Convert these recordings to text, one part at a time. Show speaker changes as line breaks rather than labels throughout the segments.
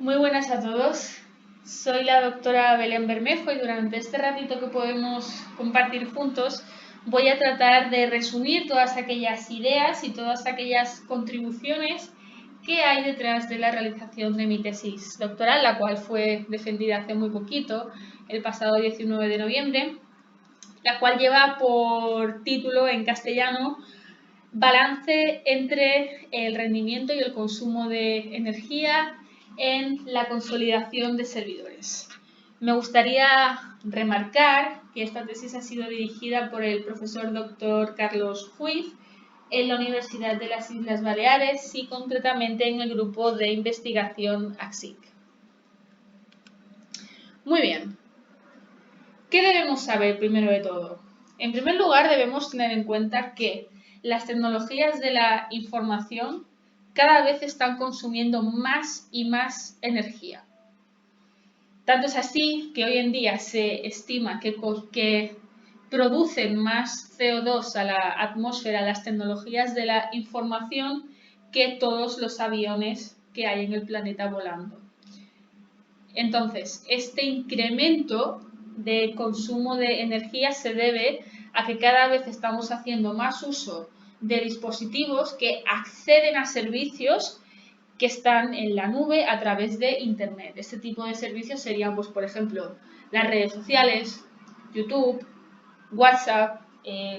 Muy buenas a todos. Soy la doctora Belén Bermejo y durante este ratito que podemos compartir juntos voy a tratar de resumir todas aquellas ideas y todas aquellas contribuciones que hay detrás de la realización de mi tesis doctoral, la cual fue defendida hace muy poquito, el pasado 19 de noviembre, la cual lleva por título en castellano Balance entre el rendimiento y el consumo de energía en la consolidación de servidores. Me gustaría remarcar que esta tesis ha sido dirigida por el profesor Dr. Carlos Huiz en la Universidad de las Islas Baleares y concretamente en el grupo de investigación AXIC. Muy bien, ¿qué debemos saber primero de todo? En primer lugar, debemos tener en cuenta que las tecnologías de la información cada vez están consumiendo más y más energía. Tanto es así que hoy en día se estima que producen más CO2 a la atmósfera las tecnologías de la información que todos los aviones que hay en el planeta volando. Entonces, este incremento de consumo de energía se debe a que cada vez estamos haciendo más uso de dispositivos que acceden a servicios que están en la nube a través de Internet. Este tipo de servicios serían, pues, por ejemplo, las redes sociales, YouTube, WhatsApp,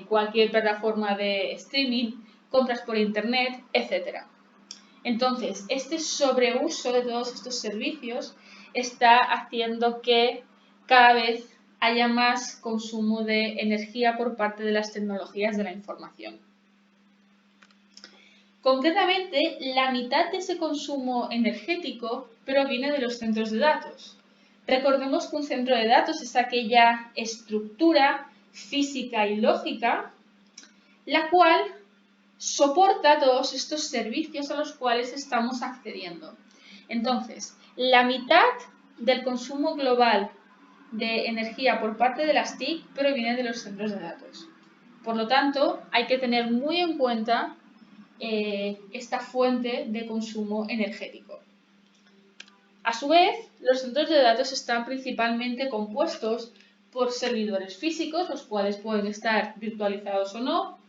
cualquier plataforma de streaming, compras por Internet, etc. Entonces, este sobreuso de todos estos servicios está haciendo que cada vez haya más consumo de energía por parte de las tecnologías de la información. Concretamente, la mitad de ese consumo energético proviene de los centros de datos. Recordemos que un centro de datos es aquella estructura física y lógica la cual soporta todos estos servicios a los cuales estamos accediendo. Entonces, la mitad del consumo global de energía por parte de las TIC proviene de los centros de datos. Por lo tanto, hay que tener muy en cuenta esta fuente de consumo energético. A su vez, los centros de datos están principalmente compuestos por servidores físicos, los cuales pueden estar virtualizados o no,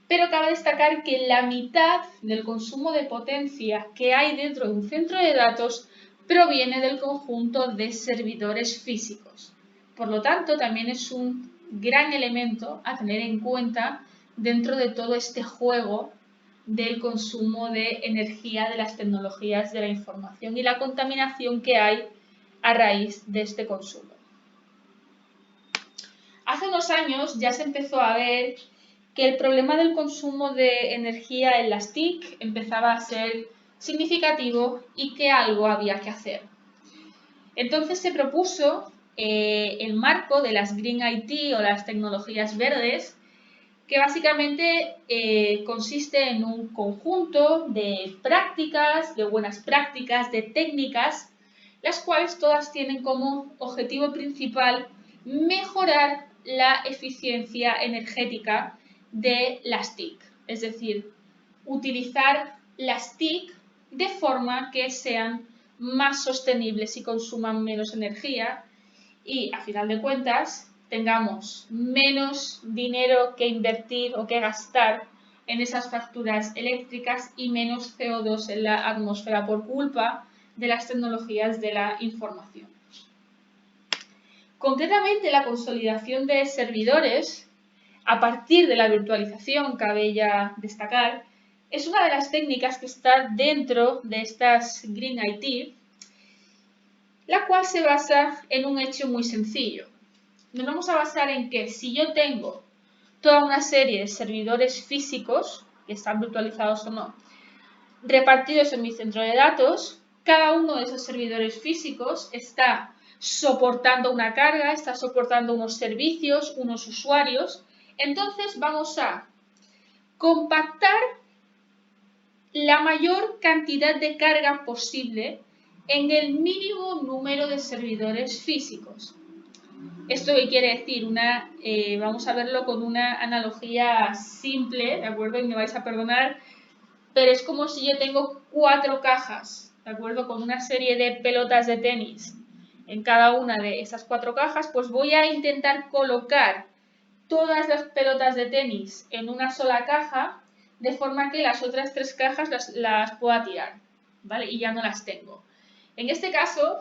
pero cabe destacar que la mitad del consumo de potencia que hay dentro de un centro de datos proviene del conjunto de servidores físicos. Por lo tanto, también es un gran elemento a tener en cuenta dentro de todo este juego del consumo de energía de las tecnologías de la información y la contaminación que hay a raíz de este consumo. Hace unos años ya se empezó a ver que el problema del consumo de energía en las TIC empezaba a ser significativo y que algo había que hacer. Entonces se propuso el marco de las Green IT o las tecnologías verdes, que básicamente consiste en un conjunto de prácticas, de buenas prácticas, de técnicas, las cuales todas tienen como objetivo principal mejorar la eficiencia energética de las TIC, es decir, utilizar las TIC de forma que sean más sostenibles y consuman menos energía y, a final de cuentas, tengamos menos dinero que invertir o que gastar en esas facturas eléctricas y menos CO2 en la atmósfera por culpa de las tecnologías de la información. Concretamente, la consolidación de servidores a partir de la virtualización, cabe ya destacar, es una de las técnicas que está dentro de estas Green IT, la cual se basa en un hecho muy sencillo. Nos vamos a basar en que si yo tengo toda una serie de servidores físicos, que están virtualizados o no, repartidos en mi centro de datos, cada uno de esos servidores físicos está soportando una carga, está soportando unos servicios, unos usuarios. Entonces vamos a compactar la mayor cantidad de carga posible en el mínimo número de servidores físicos. ¿Esto qué quiere decir? Vamos a verlo con una analogía simple, ¿de acuerdo? Y me vais a perdonar, pero es como si yo tengo 4 cajas ¿de acuerdo? Con una serie de pelotas de tenis en cada una de esas 4 cajas, pues voy a intentar colocar todas las pelotas de tenis en una sola caja, de forma que las otras 3 cajas las pueda tirar, ¿vale? Y ya no las tengo. En este caso,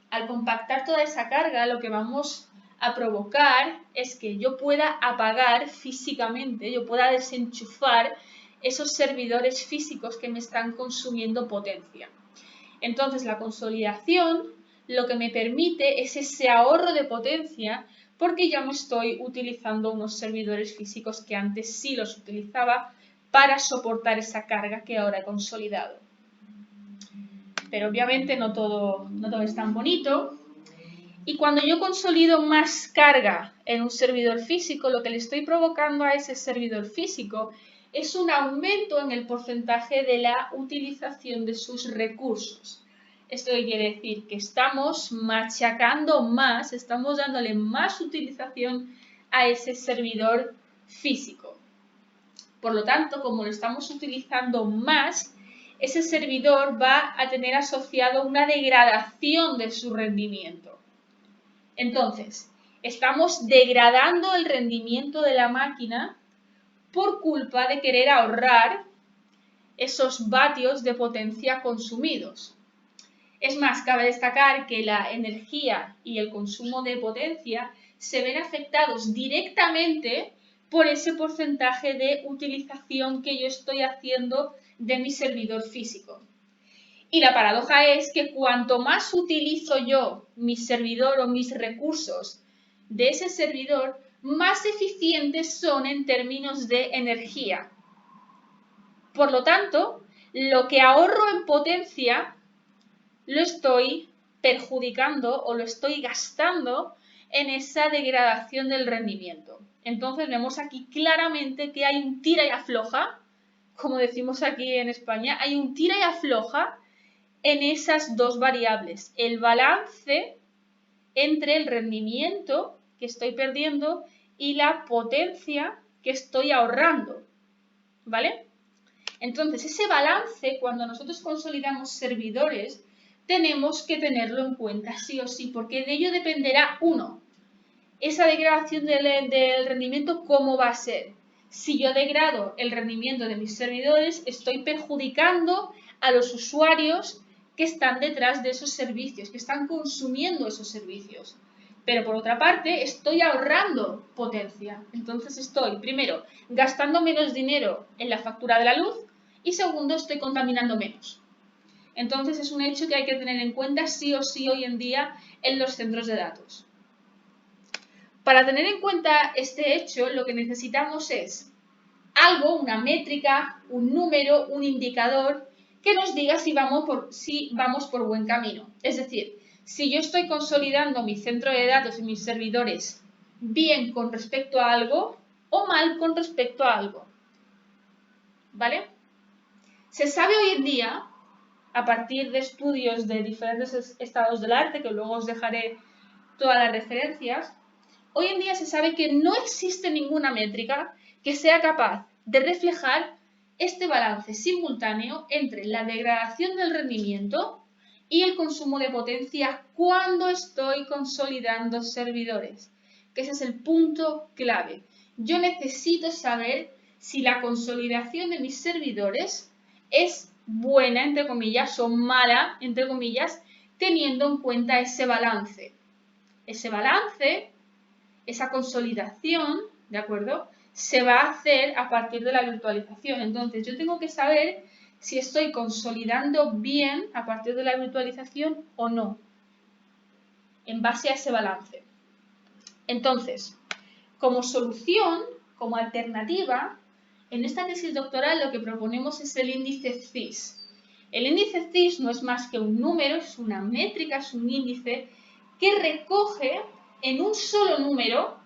al compactar toda esa carga, lo que vamos a provocar es que yo pueda apagar físicamente, yo pueda desenchufar esos servidores físicos que me están consumiendo potencia. Entonces, la consolidación lo que me permite es ese ahorro de potencia, porque ya no estoy utilizando unos servidores físicos que antes sí los utilizaba para soportar esa carga que ahora he consolidado. Pero obviamente no todo es tan bonito. Y cuando yo consolido más carga en un servidor físico, lo que le estoy provocando a ese servidor físico es un aumento en el porcentaje de la utilización de sus recursos. Esto quiere decir que estamos machacando más, estamos dándole más utilización a ese servidor físico. Por lo tanto, como lo estamos utilizando más, ese servidor va a tener asociado una degradación de su rendimiento. Entonces, estamos degradando el rendimiento de la máquina por culpa de querer ahorrar esos vatios de potencia consumidos. Es más, cabe destacar que la energía y el consumo de potencia se ven afectados directamente por ese porcentaje de utilización que yo estoy haciendo de mi servidor físico. Y la paradoja es que cuanto más utilizo yo mi servidor o mis recursos de ese servidor, más eficientes son en términos de energía. Por lo tanto, lo que ahorro en potencia lo estoy perjudicando o lo estoy gastando en esa degradación del rendimiento. Entonces vemos aquí claramente que hay un tira y afloja, como decimos aquí en España, hay un tira y afloja en esas dos variables, el balance entre el rendimiento que estoy perdiendo y la potencia que estoy ahorrando, ¿vale? Entonces, ese balance, cuando nosotros consolidamos servidores, tenemos que tenerlo en cuenta sí o sí, porque de ello dependerá, uno, esa degradación del rendimiento, ¿cómo va a ser? Si yo degrado el rendimiento de mis servidores, estoy perjudicando a los usuarios que están detrás de esos servicios, que están consumiendo esos servicios. Pero por otra parte, estoy ahorrando potencia. Entonces estoy, primero, gastando menos dinero en la factura de la luz y segundo, estoy contaminando menos. Entonces es un hecho que hay que tener en cuenta sí o sí hoy en día en los centros de datos. Para tener en cuenta este hecho, lo que necesitamos es algo, una métrica, un número, un indicador que nos diga si vamos por buen camino. Es decir, si yo estoy consolidando mi centro de datos y mis servidores bien con respecto a algo o mal con respecto a algo. ¿Vale? Se sabe hoy en día, a partir de estudios de diferentes estados del arte, que luego os dejaré todas las referencias, hoy en día se sabe que no existe ninguna métrica que sea capaz de reflejar este balance simultáneo entre la degradación del rendimiento y el consumo de potencia cuando estoy consolidando servidores, que ese es el punto clave. Yo necesito saber si la consolidación de mis servidores es buena, entre comillas, o mala, entre comillas, teniendo en cuenta ese balance. Ese balance, esa consolidación, ¿de acuerdo?, se va a hacer a partir de la virtualización. Entonces, yo tengo que saber si estoy consolidando bien a partir de la virtualización o no, en base a ese balance. Entonces, como solución, como alternativa, en esta tesis doctoral lo que proponemos es el índice CIS. El índice CIS no es más que un número, es una métrica, es un índice que recoge en un solo número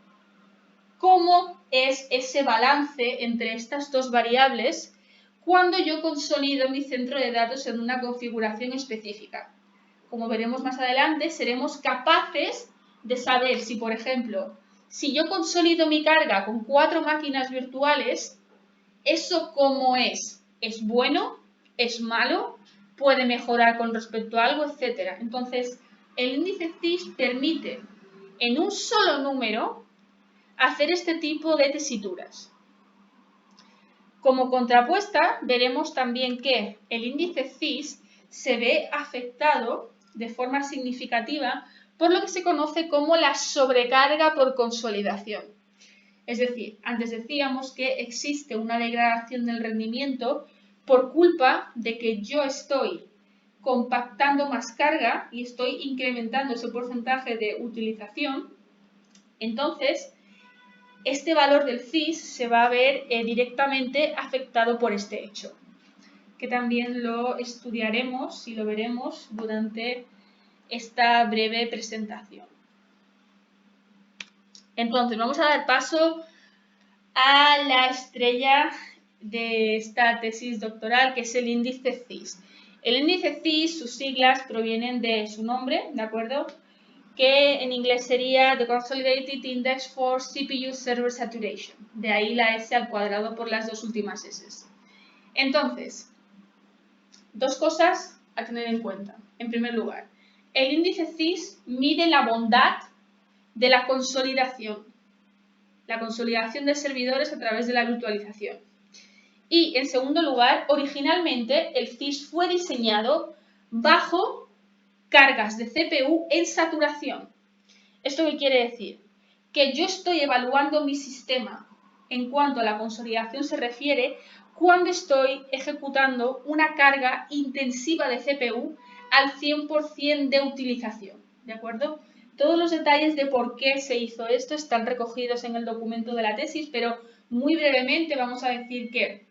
cómo es ese balance entre estas dos variables cuando yo consolido mi centro de datos en una configuración específica. Como veremos más adelante, seremos capaces de saber si, por ejemplo, si yo consolido mi carga con 4 máquinas virtuales, ¿eso cómo es? ¿Es bueno? ¿Es malo? puede mejorar con respecto a algo, etc. Entonces, el índice CIS permite en un solo número hacer este tipo de tesituras. Como contrapuesta, veremos también que el índice CIS se ve afectado de forma significativa por lo que se conoce como la sobrecarga por consolidación. Es decir, antes decíamos que existe una degradación del rendimiento por culpa de que yo estoy compactando más carga y estoy incrementando ese porcentaje de utilización. Entonces, este valor del CIS se va a ver directamente afectado por este hecho, que también lo estudiaremos y lo veremos durante esta breve presentación. Entonces, vamos a dar paso a la estrella de esta tesis doctoral, que es el índice CIS. El índice CIS, sus siglas provienen de su nombre, ¿de acuerdo? Que en inglés sería The Consolidated Index for CPU Server Saturation. De ahí la S al cuadrado por las dos últimas S. Entonces, dos cosas a tener en cuenta. En primer lugar, el índice CIS mide la bondad de la consolidación de servidores a través de la virtualización. Y, en segundo lugar, originalmente el CIS fue diseñado bajo cargas de CPU en saturación. ¿Esto qué quiere decir? Que yo estoy evaluando mi sistema en cuanto a la consolidación se refiere cuando estoy ejecutando una carga intensiva de CPU al 100% de utilización, ¿de acuerdo? Todos los detalles de por qué se hizo esto están recogidos en el documento de la tesis, pero muy brevemente vamos a decir que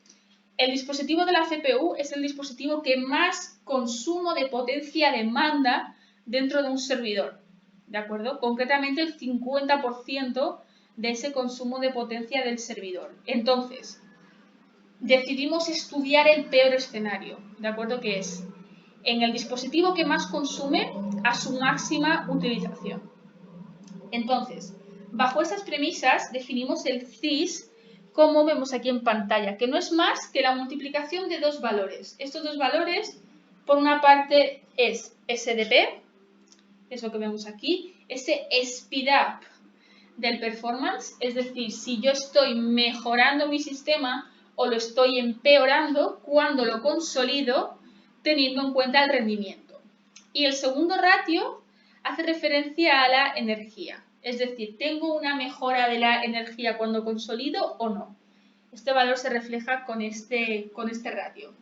el dispositivo de la CPU es el dispositivo que más consumo de potencia demanda dentro de un servidor, ¿de acuerdo? Concretamente el 50% de ese consumo de potencia del servidor. Entonces, decidimos estudiar el peor escenario, ¿de acuerdo? Que es en el dispositivo que más consume a su máxima utilización. Entonces, bajo esas premisas definimos el CIS como vemos aquí en pantalla, que no es más que la multiplicación de dos valores. Estos dos valores, por una parte, es SDP, es lo que vemos aquí, ese speed up del performance, es decir, si yo estoy mejorando mi sistema o lo estoy empeorando cuando lo consolido teniendo en cuenta el rendimiento. Y el segundo ratio hace referencia a la energía, es decir, ¿tengo una mejora de la energía cuando consolido o no? Este valor se refleja con este ratio.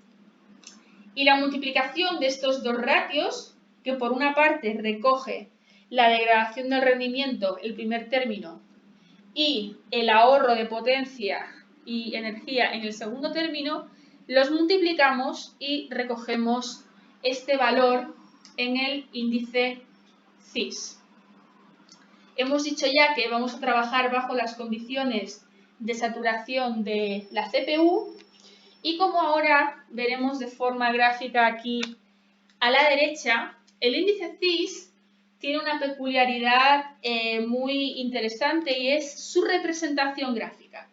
Y la multiplicación de estos dos ratios, que por una parte recoge la degradación del rendimiento, el primer término, y el ahorro de potencia y energía en el segundo término, los multiplicamos y recogemos este valor en el índice CIS. Hemos dicho ya que vamos a trabajar bajo las condiciones de saturación de la CPU y como ahora veremos de forma gráfica aquí a la derecha, el índice CIS tiene una peculiaridad muy interesante y es su representación gráfica.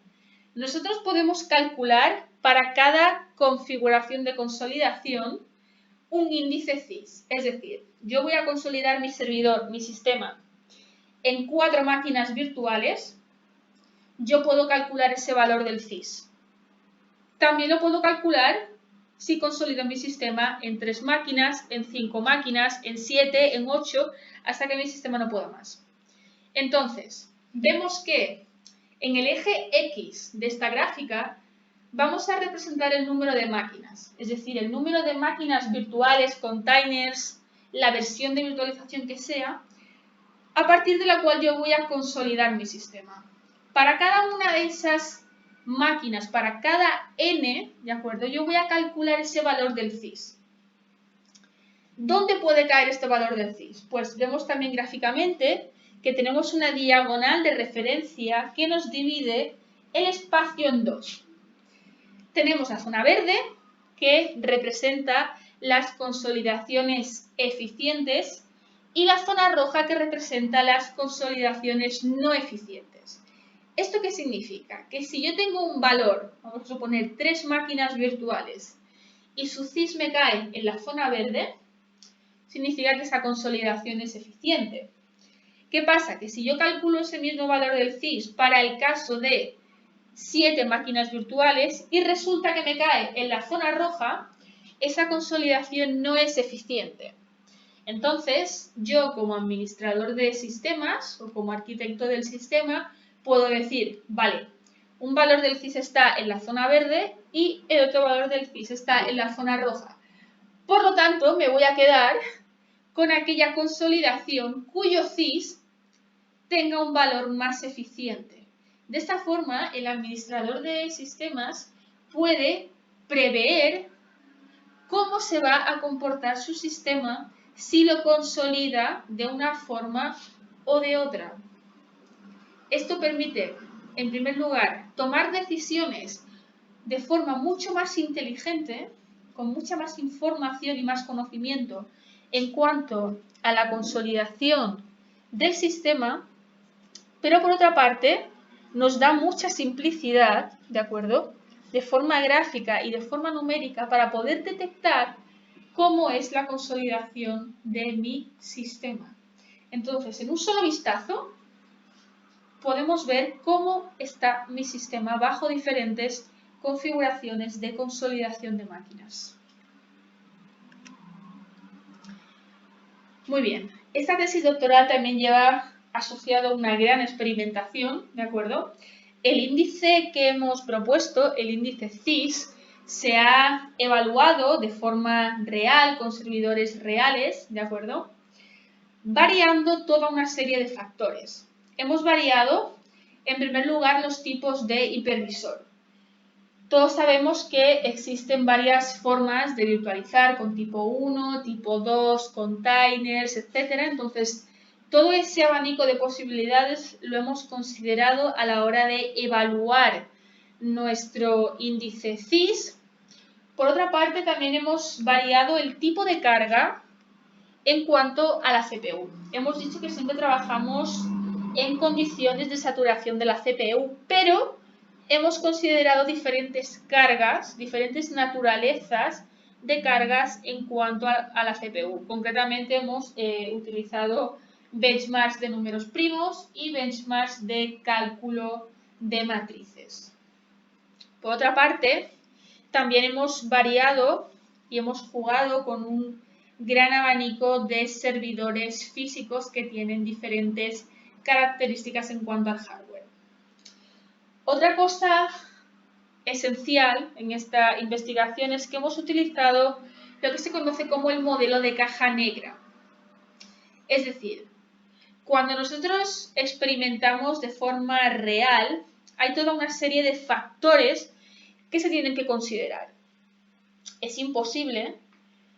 Nosotros podemos calcular para cada configuración de consolidación un índice CIS. Es decir, yo voy a consolidar mi servidor, mi sistema, en 4 máquinas virtuales. Yo puedo calcular ese valor del CIS. También lo puedo calcular si consolido mi sistema en 3 máquinas, en 5 máquinas, en 7, en 8, hasta que mi sistema no pueda más. Entonces, vemos que en el eje X de esta gráfica vamos a representar el número de máquinas, es decir, el número de máquinas virtuales, containers, la versión de virtualización que sea, a partir de la cual yo voy a consolidar mi sistema. Para cada una de esas máquinas, para cada n, ¿de acuerdo? Yo voy a calcular ese valor del CIS. ¿Dónde puede caer este valor del CIS? Pues vemos también gráficamente que tenemos una diagonal de referencia que nos divide el espacio en dos. Tenemos la zona verde, que representa las consolidaciones eficientes, y la zona roja, que representa las consolidaciones no eficientes. ¿Esto qué significa? Que si yo tengo un valor, vamos a suponer 3 máquinas virtuales, y su CIS me cae en la zona verde, significa que esa consolidación es eficiente. ¿Qué pasa? Que si yo calculo ese mismo valor del CIS para el caso de 7 máquinas virtuales y resulta que me cae en la zona roja, esa consolidación no es eficiente. Entonces, yo como administrador de sistemas o como arquitecto del sistema puedo decir, vale, un valor del CIS está en la zona verde y el otro valor del CIS está en la zona roja. Por lo tanto, me voy a quedar con aquella consolidación cuyo CIS tenga un valor más eficiente. De esta forma, el administrador de sistemas puede prever cómo se va a comportar su sistema si lo consolida de una forma o de otra. Esto permite, en primer lugar, tomar decisiones de forma mucho más inteligente, con mucha más información y más conocimiento en cuanto a la consolidación del sistema, pero por otra parte nos da mucha simplicidad, ¿de acuerdo?, de forma gráfica y de forma numérica para poder detectar cómo es la consolidación de mi sistema. Entonces, en un solo vistazo, podemos ver cómo está mi sistema bajo diferentes configuraciones de consolidación de máquinas. Muy bien, esta tesis doctoral también lleva asociado una gran experimentación, ¿de acuerdo? El índice que hemos propuesto, el índice CIS, se ha evaluado de forma real, con servidores reales, ¿de acuerdo?, variando toda una serie de factores. Hemos variado, en primer lugar, los tipos de hipervisor. Todos sabemos que existen varias formas de virtualizar con tipo 1, tipo 2, containers, etc. Entonces, todo ese abanico de posibilidades lo hemos considerado a la hora de evaluar nuestro índice CIS. Por otra parte, también hemos variado el tipo de carga en cuanto a la CPU. Hemos dicho que siempre trabajamos en condiciones de saturación de la CPU, pero hemos considerado diferentes cargas, diferentes naturalezas de cargas en cuanto a la CPU. Concretamente hemos utilizado benchmarks de números primos y benchmarks de cálculo de matrices. Por otra parte, también hemos variado y hemos jugado con un gran abanico de servidores físicos que tienen diferentes características en cuanto al hardware. Otra cosa esencial en esta investigación es que hemos utilizado lo que se conoce como el modelo de caja negra. Es decir, cuando nosotros experimentamos de forma real, hay toda una serie de factores que se tienen que considerar. Es imposible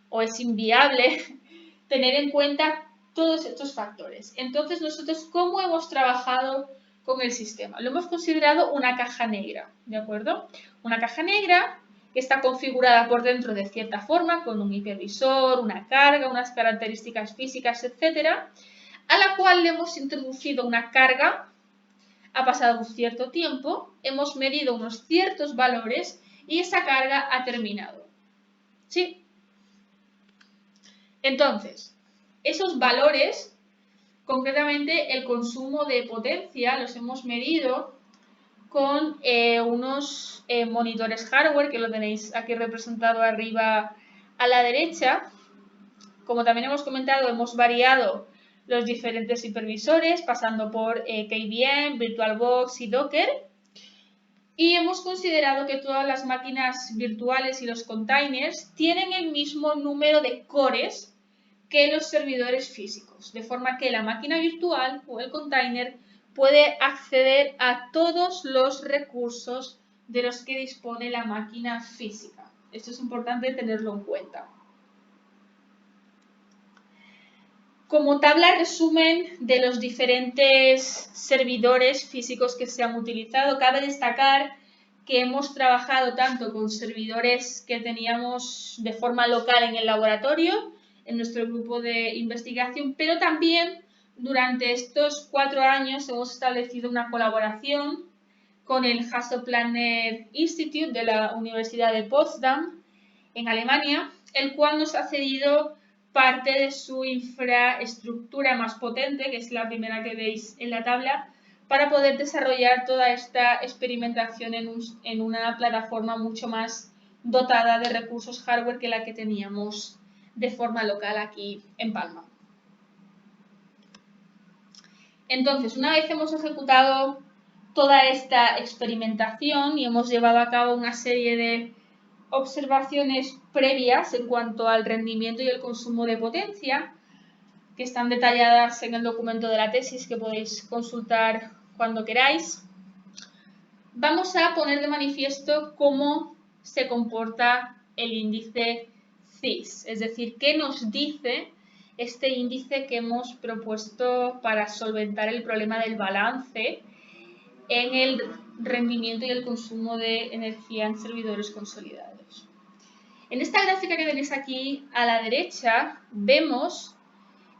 o es inviable tener en cuenta todos estos factores. Entonces, nosotros, ¿cómo hemos trabajado con el sistema? Lo hemos considerado una caja negra, ¿de acuerdo? Una caja negra que está configurada por dentro de cierta forma, con un hipervisor, una carga, unas características físicas, etc., a la cual le hemos introducido una carga. Ha pasado un cierto tiempo, hemos medido unos ciertos valores y esa carga ha terminado. ¿Sí? Entonces, esos valores, concretamente el consumo de potencia, los hemos medido con unos monitores hardware, que lo tenéis aquí representado arriba a la derecha. Como también hemos comentado, hemos variado los diferentes hipervisores, pasando por KVM, VirtualBox y Docker. Y hemos considerado que todas las máquinas virtuales y los containers tienen el mismo número de cores que los servidores físicos, de forma que la máquina virtual o el container puede acceder a todos los recursos de los que dispone la máquina física. Esto es importante tenerlo en cuenta. Como tabla resumen de los diferentes servidores físicos que se han utilizado, cabe destacar que hemos trabajado tanto con servidores que teníamos de forma local en el laboratorio, en nuestro grupo de investigación, pero también durante estos 4 años hemos establecido una colaboración con el Hasso Plattner Institute de la Universidad de Potsdam en Alemania, el cual nos ha cedido parte de su infraestructura más potente, que es la primera que veis en la tabla, para poder desarrollar toda esta experimentación en una plataforma mucho más dotada de recursos hardware que la que teníamos de forma local aquí en Palma. Entonces, una vez hemos ejecutado toda esta experimentación y hemos llevado a cabo una serie de observaciones previas en cuanto al rendimiento y el consumo de potencia, que están detalladas en el documento de la tesis que podéis consultar cuando queráis, vamos a poner de manifiesto cómo se comporta el índice CIS, es decir, qué nos dice este índice que hemos propuesto para solventar el problema del balance en el rendimiento y el consumo de energía en servidores consolidados. En esta gráfica que tenéis aquí a la derecha vemos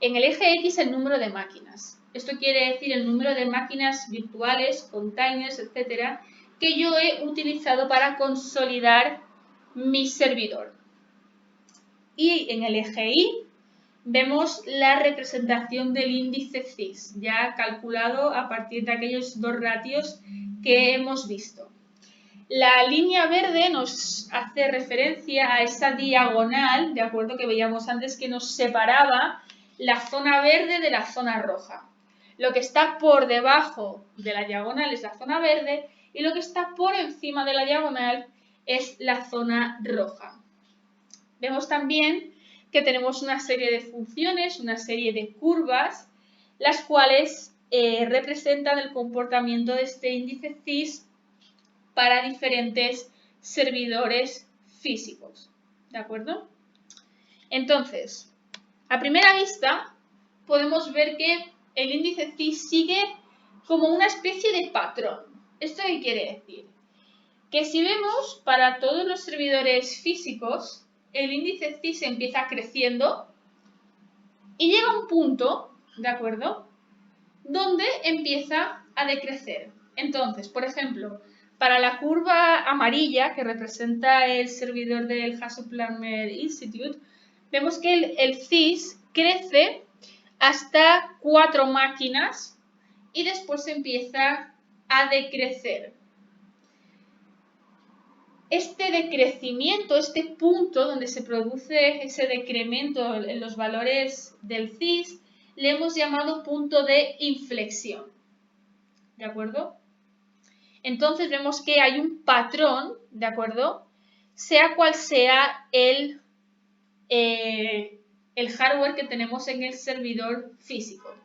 en el eje X el número de máquinas. Esto quiere decir el número de máquinas virtuales, containers, etcétera, que yo he utilizado para consolidar mi servidor. Y en el eje Y vemos la representación del índice CIS, ya calculado a partir de aquellos dos ratios que hemos visto. La línea verde nos hace referencia a esa diagonal, de acuerdo, que veíamos antes, que nos separaba la zona verde de la zona roja. Lo que está por debajo de la diagonal es la zona verde y lo que está por encima de la diagonal es la zona roja. Vemos también que tenemos una serie de funciones, una serie de curvas, las cuales representan el comportamiento de este índice CIS para diferentes servidores físicos. ¿De acuerdo? Entonces, a primera vista, podemos ver que el índice CIS sigue como una especie de patrón. ¿Esto qué quiere decir? Que si vemos para todos los servidores físicos, el índice CIS empieza creciendo y llega a un punto, ¿de acuerdo?, donde empieza a decrecer. Entonces, por ejemplo, para la curva amarilla que representa el servidor del Hasso Plattner Institute, vemos que el CIS crece hasta 4 máquinas y después empieza a decrecer. Este decrecimiento, este punto donde se produce ese decremento en los valores del CIS, le hemos llamado punto de inflexión. ¿De acuerdo? Entonces vemos que hay un patrón, ¿de acuerdo? Sea cual sea el hardware que tenemos en el servidor físico.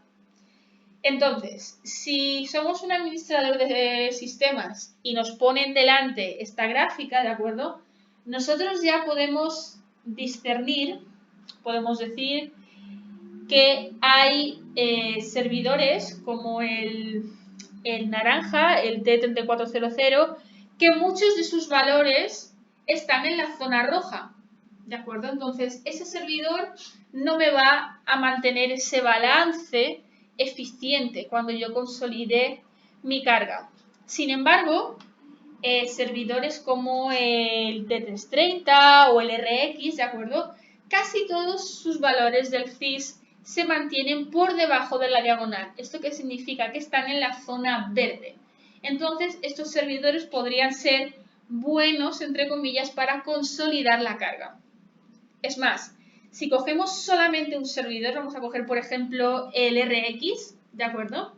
Entonces, si somos un administrador de sistemas y nos ponen delante esta gráfica, ¿de acuerdo?, nosotros ya podemos discernir, podemos decir que hay servidores como el naranja, el T3400, que muchos de sus valores están en la zona roja, ¿de acuerdo? Entonces, ese servidor no me va a mantener ese balance eficiente cuando yo consolide mi carga. Sin embargo, servidores como el T330 o el RX, ¿de acuerdo?, casi todos sus valores del CIS se mantienen por debajo de la diagonal. ¿Esto qué significa? Que están en la zona verde. Entonces, estos servidores podrían ser buenos, entre comillas, para consolidar la carga. Es más, si cogemos solamente un servidor, vamos a coger, por ejemplo, el RX, ¿de acuerdo?,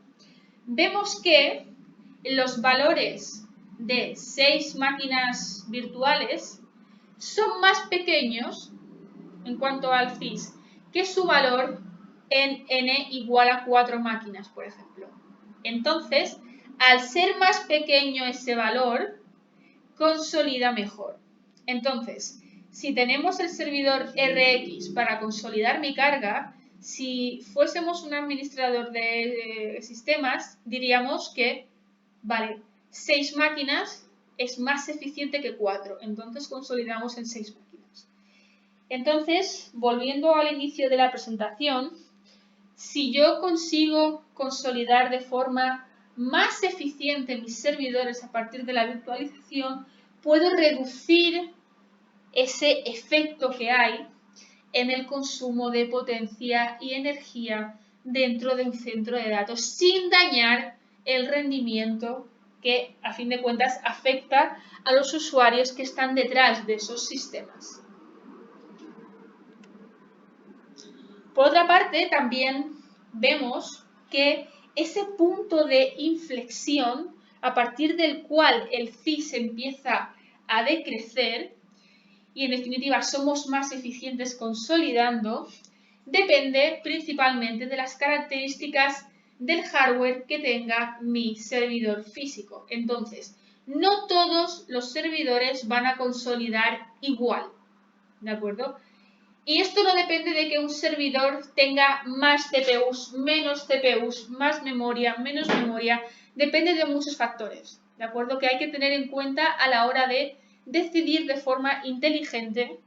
vemos que los valores de 6 máquinas virtuales son más pequeños en cuanto al CIS que su valor en n igual a 4 máquinas, por ejemplo. Entonces, al ser más pequeño ese valor, consolida mejor. Entonces, si tenemos el servidor RX para consolidar mi carga, si fuésemos un administrador de sistemas, diríamos que, vale, 6 máquinas es más eficiente que 4, entonces consolidamos en 6 máquinas. Entonces, volviendo al inicio de la presentación, si yo consigo consolidar de forma más eficiente mis servidores a partir de la virtualización, puedo reducir ese efecto que hay en el consumo de potencia y energía dentro de un centro de datos sin dañar el rendimiento que a fin de cuentas afecta a los usuarios que están detrás de esos sistemas. Por otra parte, también vemos que ese punto de inflexión a partir del cual el CIS empieza a decrecer y en definitiva somos más eficientes consolidando, depende principalmente de las características del hardware que tenga mi servidor físico. Entonces, no todos los servidores van a consolidar igual, ¿de acuerdo? Y esto no depende de que un servidor tenga más CPUs, menos CPUs, más memoria, menos memoria, depende de muchos factores, ¿de acuerdo? Que hay que tener en cuenta a la hora de decidir de forma inteligente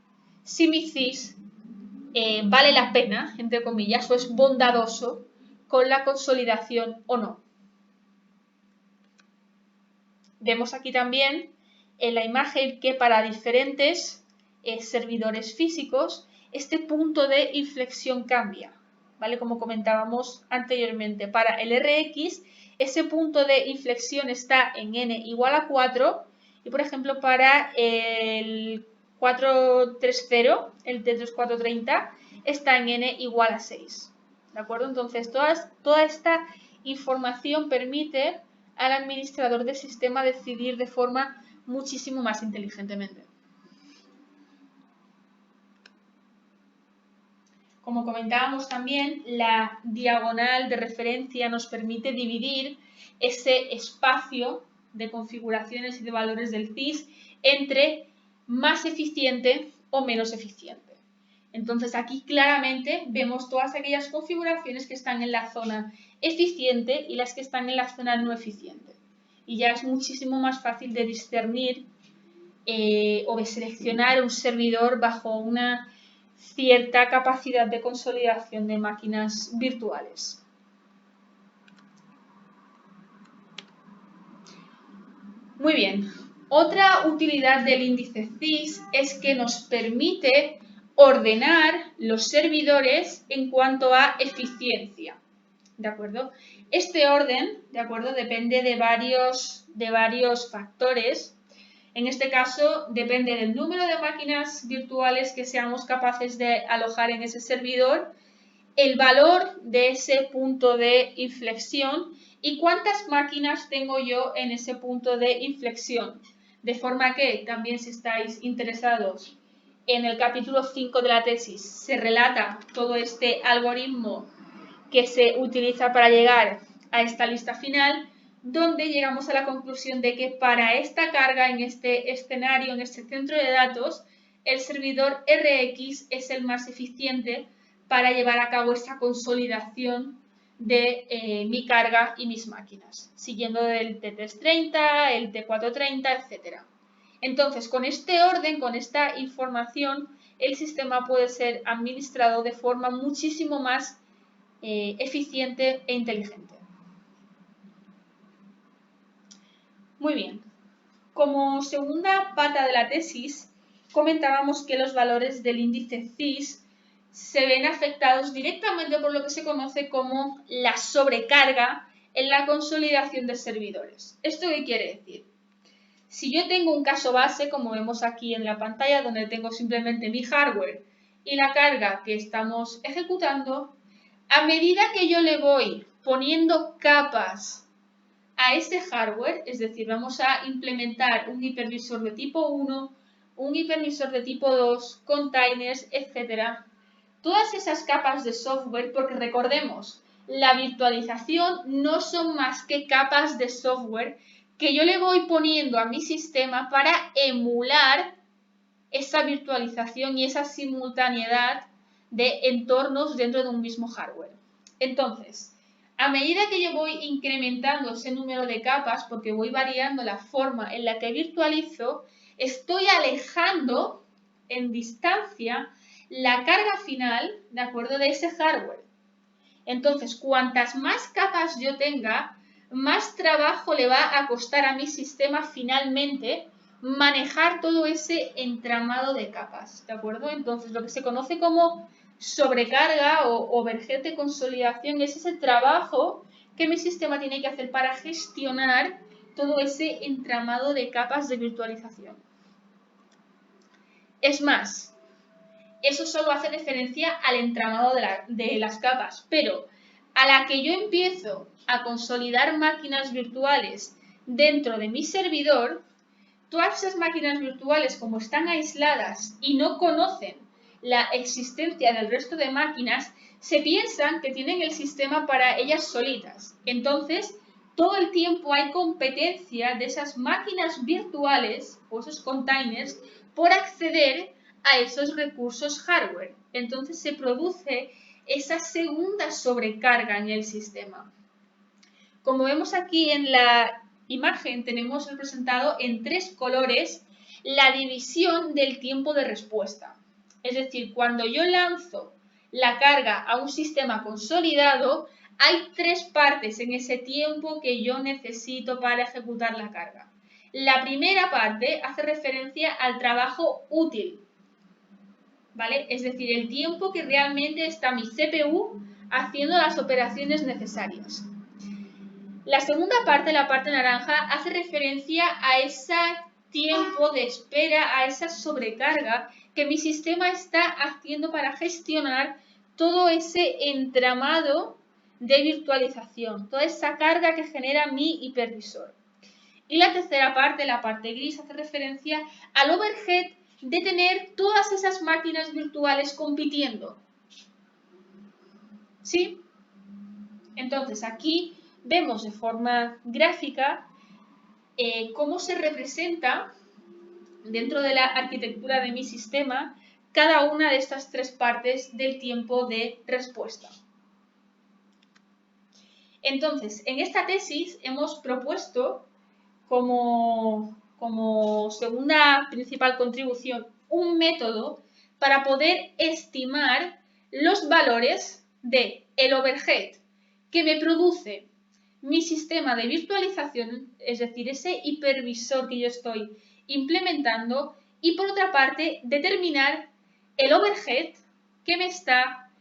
si mi CIS vale la pena, entre comillas, o es bondadoso con la consolidación o no. Vemos aquí también en la imagen que para diferentes servidores físicos este punto de inflexión cambia, ¿vale? Como comentábamos anteriormente, para el RX ese punto de inflexión está en n igual a 4 y por ejemplo para el 430, el T3430, está en n igual a 6, ¿de acuerdo? Entonces toda esta información permite al administrador del sistema decidir de forma muchísimo más inteligentemente. Como comentábamos también, la diagonal de referencia nos permite dividir ese espacio de configuraciones y de valores del CIS entre más eficiente o menos eficiente. Entonces aquí claramente vemos todas aquellas configuraciones que están en la zona eficiente y las que están en la zona no eficiente. Y ya es muchísimo más fácil de discernir o de seleccionar un servidor bajo una cierta capacidad de consolidación de máquinas virtuales. Muy bien, otra utilidad del índice CIS es que nos permite ordenar los servidores en cuanto a eficiencia, ¿de acuerdo? Este orden, ¿de acuerdo?, depende de varios factores. En este caso, depende del número de máquinas virtuales que seamos capaces de alojar en ese servidor, el valor de ese punto de inflexión y cuántas máquinas tengo yo en ese punto de inflexión. De forma que también si estáis interesados en el capítulo 5 de la tesis se relata todo este algoritmo que se utiliza para llegar a esta lista final, donde llegamos a la conclusión de que para esta carga en este escenario, en este centro de datos, el servidor RX es el más eficiente para llevar a cabo esta consolidación de mi carga y mis máquinas, siguiendo del T330, el T430, etc. Entonces, con este orden, con esta información, el sistema puede ser administrado de forma muchísimo más eficiente e inteligente. Muy bien. Como segunda pata de la tesis, comentábamos que los valores del índice CIS se ven afectados directamente por lo que se conoce como la sobrecarga en la consolidación de servidores. ¿Esto qué quiere decir? Si yo tengo un caso base, como vemos aquí en la pantalla, donde tengo simplemente mi hardware y la carga que estamos ejecutando, a medida que yo le voy poniendo capas a ese hardware, es decir, vamos a implementar un hipervisor de tipo 1, un hipervisor de tipo 2, containers, etc. Todas esas capas de software, porque recordemos, la virtualización no son más que capas de software que yo le voy poniendo a mi sistema para emular esa virtualización y esa simultaneidad de entornos dentro de un mismo hardware. Entonces, a medida que yo voy incrementando ese número de capas, porque voy variando la forma en la que virtualizo, estoy alejando en distancia la carga final, ¿de acuerdo?, de ese hardware. Entonces, cuantas más capas yo tenga, más trabajo le va a costar a mi sistema finalmente manejar todo ese entramado de capas, ¿de acuerdo? Entonces, lo que se conoce como sobrecarga o overhead de consolidación es ese trabajo que mi sistema tiene que hacer para gestionar todo ese entramado de capas de virtualización. Es más, eso solo hace referencia al entramado de las capas, pero a la que yo empiezo a consolidar máquinas virtuales dentro de mi servidor, todas esas máquinas virtuales, como están aisladas y no conocen la existencia del resto de máquinas, se piensan que tienen el sistema para ellas solitas. Entonces, todo el tiempo hay competencia de esas máquinas virtuales o esos containers por acceder a esos recursos hardware. Entonces se produce esa segunda sobrecarga en el sistema. Como vemos aquí en la imagen, tenemos representado en 3 colores la división del tiempo de respuesta. Es decir, cuando yo lanzo la carga a un sistema consolidado, hay 3 partes en ese tiempo que yo necesito para ejecutar la carga. La primera parte hace referencia al trabajo útil, ¿vale? Es decir, el tiempo que realmente está mi CPU haciendo las operaciones necesarias. La segunda parte, la parte naranja, hace referencia a ese tiempo de espera, a esa sobrecarga que mi sistema está haciendo para gestionar todo ese entramado de virtualización, toda esa carga que genera mi hipervisor. Y la tercera parte, la parte gris, hace referencia al overhead de tener todas esas máquinas virtuales compitiendo. ¿Sí? Entonces, aquí vemos de forma gráfica cómo se representa dentro de la arquitectura de mi sistema cada una de estas 3 partes del tiempo de respuesta. Entonces, en esta tesis hemos propuesto como segunda principal contribución un método para poder estimar los valores de el overhead que me produce mi sistema de virtualización, es decir, ese hipervisor que yo estoy implementando, y por otra parte determinar el overhead que me está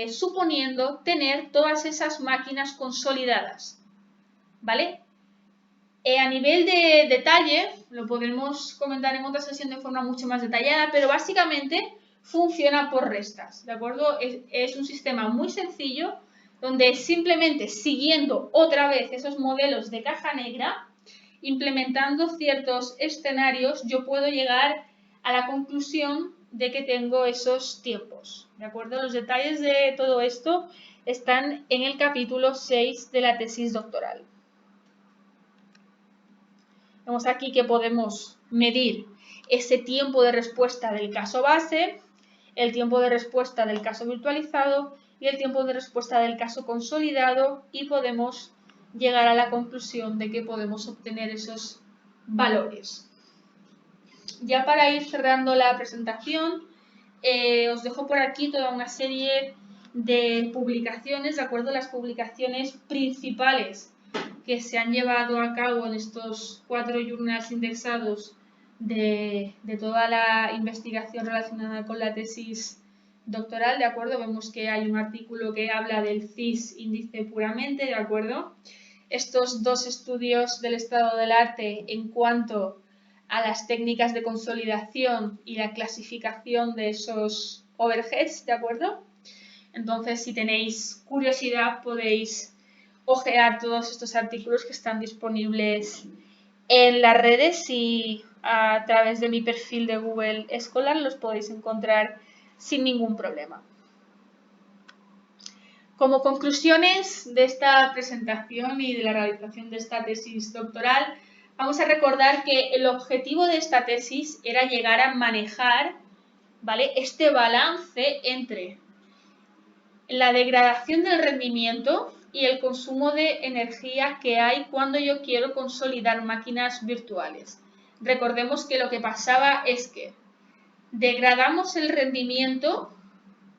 suponiendo tener todas esas máquinas consolidadas, ¿vale? A nivel de detalle, lo podremos comentar en otra sesión de forma mucho más detallada, pero básicamente funciona por restas, ¿de acuerdo? Es un sistema muy sencillo, donde simplemente siguiendo otra vez esos modelos de caja negra, implementando ciertos escenarios, yo puedo llegar a la conclusión de que tengo esos tiempos, ¿de acuerdo? Los detalles de todo esto están en el capítulo 6 de la tesis doctoral. Vemos aquí que podemos medir ese tiempo de respuesta del caso base, el tiempo de respuesta del caso virtualizado y el tiempo de respuesta del caso consolidado, y podemos llegar a la conclusión de que podemos obtener esos valores. Ya para ir cerrando la presentación, os dejo por aquí toda una serie de publicaciones, de acuerdo a las publicaciones principales que se han llevado a cabo en estos 4 journals indexados de toda la investigación relacionada con la tesis doctoral, ¿de acuerdo? Vemos que hay un artículo que habla del CIS índice puramente, ¿de acuerdo? Estos 2 estudios del estado del arte en cuanto a las técnicas de consolidación y la clasificación de esos overheads, ¿de acuerdo? Entonces, si tenéis curiosidad, podéis ojear todos estos artículos que están disponibles en las redes, y a través de mi perfil de Google Scholar los podéis encontrar sin ningún problema. Como conclusiones de esta presentación y de la realización de esta tesis doctoral, vamos a recordar que el objetivo de esta tesis era llegar a manejar, ¿vale?, este balance entre la degradación del rendimiento y el consumo de energía que hay cuando yo quiero consolidar máquinas virtuales. Recordemos que lo que pasaba es que degradamos el rendimiento,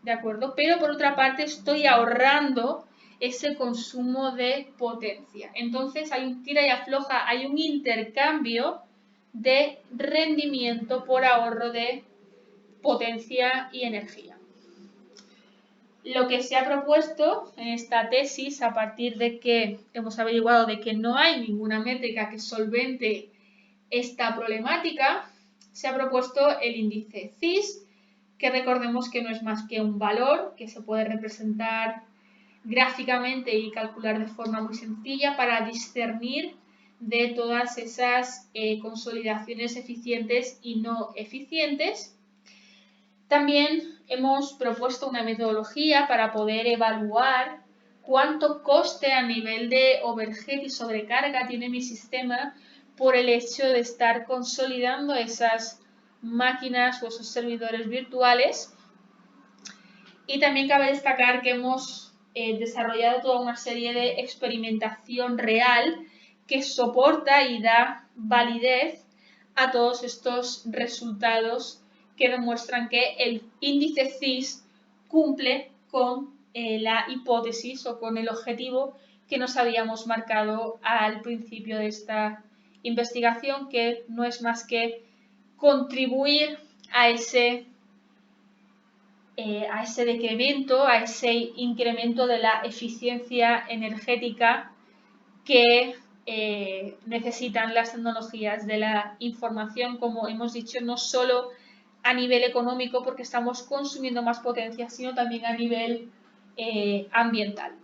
¿de acuerdo? Pero por otra parte estoy ahorrando ese consumo de potencia. Entonces hay un tira y afloja, hay un intercambio, de rendimiento por ahorro de potencia y energía. Lo que se ha propuesto en esta tesis, a partir de que hemos averiguado de que no hay ninguna métrica que solvente esta problemática, se ha propuesto el índice CIS, que recordemos que no es más que un valor que se puede representar gráficamente y calcular de forma muy sencilla para discernir de todas esas consolidaciones eficientes y no eficientes. También hemos propuesto una metodología para poder evaluar cuánto coste a nivel de overhead y sobrecarga tiene mi sistema por el hecho de estar consolidando esas máquinas o esos servidores virtuales. Y también cabe destacar que hemos desarrollado toda una serie de experimentación real que soporta y da validez a todos estos resultados que demuestran que el índice CIS cumple con la hipótesis o con el objetivo que nos habíamos marcado al principio de esta investigación, que no es más que contribuir a ese decremento, a ese incremento de la eficiencia energética que necesitan las tecnologías de la información, como hemos dicho, no solo a nivel económico porque estamos consumiendo más potencia, sino también a nivel ambiental.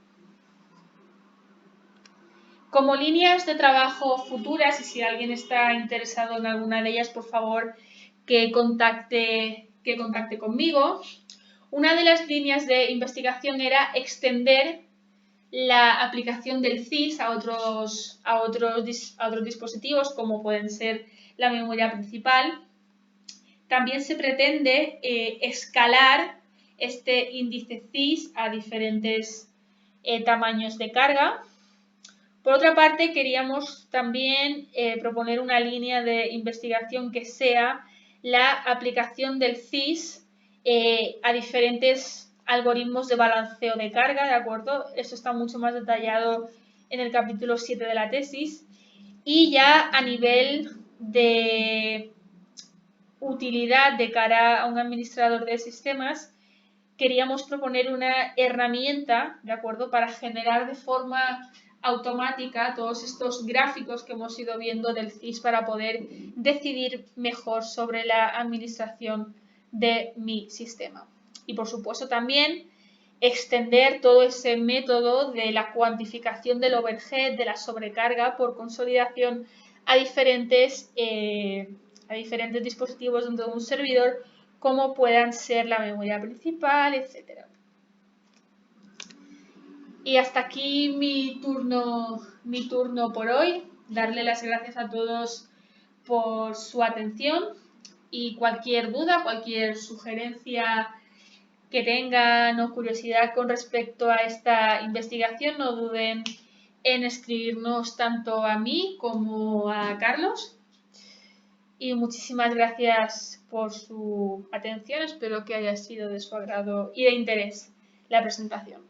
Como líneas de trabajo futuras, y si alguien está interesado en alguna de ellas, por favor que contacte conmigo. Una de las líneas de investigación era extender la aplicación del CIS a otros dispositivos, como pueden ser la memoria principal. También se pretende escalar este índice CIS a diferentes tamaños de carga. Por otra parte, queríamos también proponer una línea de investigación que sea la aplicación del CIS a diferentes algoritmos de balanceo de carga, ¿de acuerdo? Eso está mucho más detallado en el capítulo 7 de la tesis. Y ya a nivel de utilidad de cara a un administrador de sistemas, queríamos proponer una herramienta, ¿de acuerdo?, para generar de forma automática todos estos gráficos que hemos ido viendo del CIS para poder decidir mejor sobre la administración de mi sistema. Y por supuesto también extender todo ese método de la cuantificación del overhead, de la sobrecarga por consolidación a diferentes dispositivos dentro de un servidor, como puedan ser la memoria principal, etc. Y hasta aquí mi turno por hoy. Darle las gracias a todos por su atención y cualquier duda, cualquier sugerencia que tengan o curiosidad con respecto a esta investigación, no duden en escribirnos tanto a mí como a Carlos. Y muchísimas gracias por su atención. Espero que haya sido de su agrado y de interés la presentación.